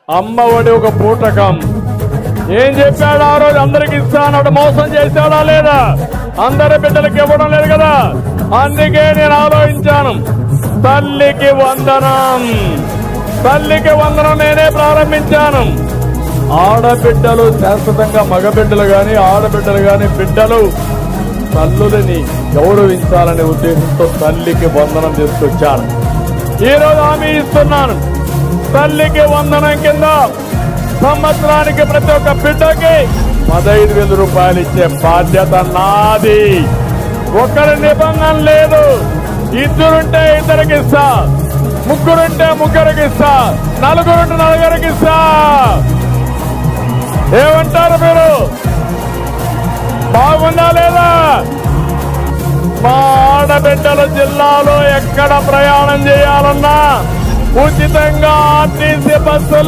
అమ్మఒడి ఒక పూటకం. ఏం చెప్పాడు ఆ రోజు? అందరికి ఇస్తానడు. మోసం చేశాడా లేదా? అందరి బిడ్డలకి ఇవ్వడం లేదు కదా. అందుకే నేను ఆలోచించాను, తల్లికి వందనం, తల్లికి వందనం నేనే ప్రారంభించాను. ఆడబిడ్డలు శాశ్వతంగా, మగబిడ్డలు గాని ఆడబిడ్డలు గాని బిడ్డలు తల్లులని గౌరవించాలనే ఉద్దేశంతో తల్లికి వందనం తీసుకొచ్చాను. ఈరోజు హామీ ఇస్తున్నాను, తల్లికి వందనం కింద సంవత్సరానికి ప్రతి ఒక్క బిడ్డకి 15,000 రూపాయలు ఇచ్చే బాధ్యత నాది. ఒకరి నిబంధన లేదు. ఇద్దరుంటే ఇద్దరికి ఇస్తా, ముగ్గురుంటే ముగ్గురికి ఇస్తా, నలుగురుంటే నలుగురికి ఇస్తా. ఏమంటారు మీరు? బాగుందా లేదా? మా ఆడబిడ్డలు జిల్లాలో ఎక్కడ ప్రయాణం చేయాలన్నా ఉచితంగా ఆర్టీసీ బస్సులు